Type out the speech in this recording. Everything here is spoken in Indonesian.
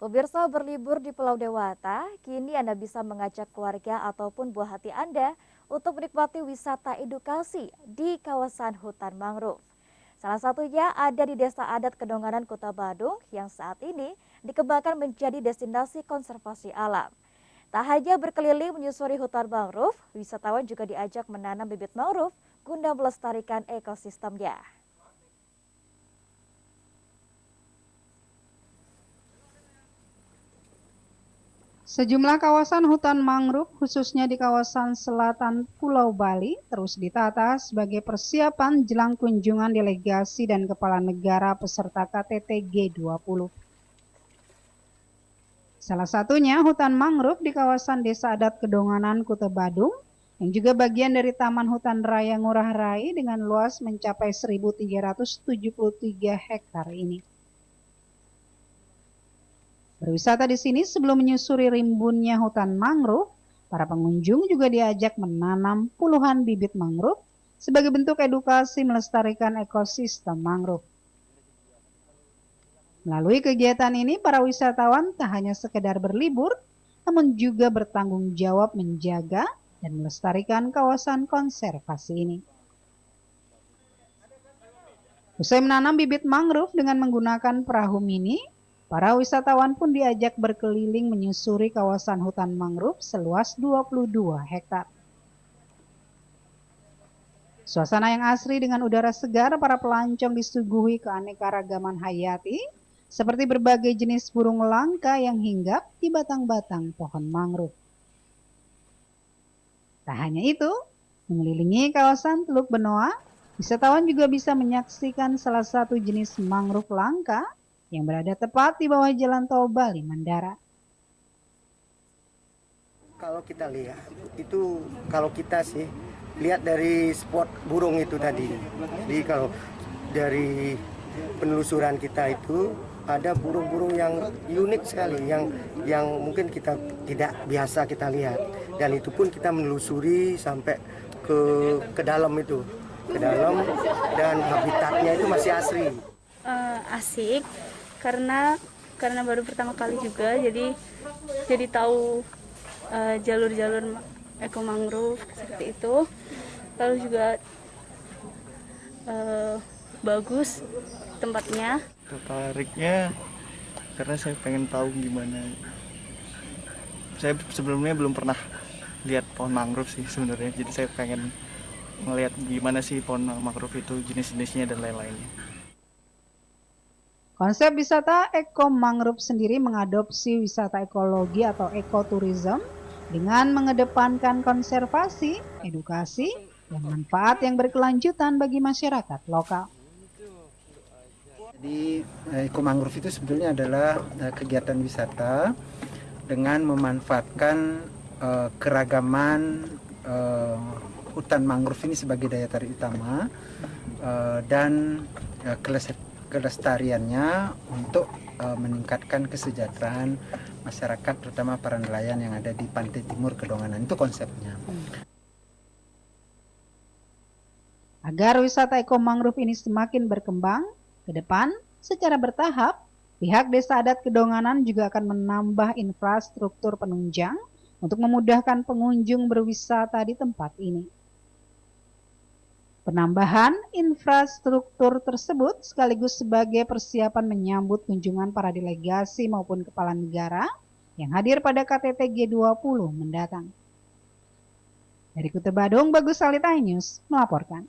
Pemirsa berlibur di Pulau Dewata, kini Anda bisa mengajak keluarga ataupun buah hati Anda untuk menikmati wisata edukasi di kawasan hutan mangrove. Salah satunya ada di Desa Adat Kedonganan, Kota Badung yang saat ini dikembangkan menjadi destinasi konservasi alam. Tak hanya berkeliling menyusuri hutan mangrove, wisatawan juga diajak menanam bibit mangrove guna melestarikan ekosistemnya. Sejumlah kawasan hutan mangrove, khususnya di kawasan selatan Pulau Bali, terus ditata sebagai persiapan jelang kunjungan delegasi dan kepala negara peserta KTT G20. Salah satunya hutan mangrove di kawasan Desa Adat Kedonganan, Kuta Badung, yang juga bagian dari Taman Hutan Raya Ngurah Rai dengan luas mencapai 1.373 hektar ini. Berwisata di sini sebelum menyusuri rimbunnya hutan mangrove, para pengunjung juga diajak menanam puluhan bibit mangrove sebagai bentuk edukasi melestarikan ekosistem mangrove. Melalui kegiatan ini, para wisatawan tak hanya sekedar berlibur, namun juga bertanggung jawab menjaga dan melestarikan kawasan konservasi ini. Usai menanam bibit mangrove dengan menggunakan perahu mini, para wisatawan pun diajak berkeliling menyusuri kawasan hutan mangrove seluas 22 hektar. Suasana yang asri dengan udara segar, para pelancong disuguhi keanekaragaman hayati, seperti berbagai jenis burung langka yang hinggap di batang-batang pohon mangrove. Tak hanya itu, mengelilingi kawasan Teluk Benoa, wisatawan juga bisa menyaksikan salah satu jenis mangrove langka yang berada tepat di bawah jalan tol Bali Mandara. Kalau kita lihat, itu kalau kita sih lihat dari spot burung itu tadi. Jadi kalau dari penelusuran kita itu ada burung-burung yang unik sekali, yang mungkin kita tidak biasa kita lihat. Dan itu pun kita menelusuri sampai ke dalam itu, ke dalam, dan habitatnya itu masih asri. Asik karena baru pertama kali juga, jadi tahu jalur-jalur eko mangrove seperti itu. Lalu juga bagus tempatnya. Tertariknya karena saya pengen tahu gimana. Saya sebelumnya belum pernah lihat pohon mangrove sih sebenarnya, jadi saya pengen ngelihat gimana sih pohon mangrove itu, jenis-jenisnya dan lain-lainnya. Konsep wisata eko mangrove sendiri mengadopsi wisata ekologi atau ekoturism dengan mengedepankan konservasi, edukasi, dan manfaat yang berkelanjutan bagi masyarakat lokal. Jadi eko mangrove itu sebetulnya adalah kegiatan wisata dengan memanfaatkan keragaman hutan mangrove ini sebagai daya tarik utama dan kelestariannya untuk meningkatkan kesejahteraan masyarakat, terutama para nelayan yang ada di pantai timur Kedonganan. Itu konsepnya. Agar wisata eko mangrove ini semakin berkembang ke depan secara bertahap, pihak Desa Adat Kedonganan juga akan menambah infrastruktur penunjang untuk memudahkan pengunjung berwisata di tempat ini. Penambahan infrastruktur tersebut sekaligus sebagai persiapan menyambut kunjungan para delegasi maupun kepala negara yang hadir pada KTT G20 mendatang. Dari Kuta Badung, Bagus Salita News melaporkan.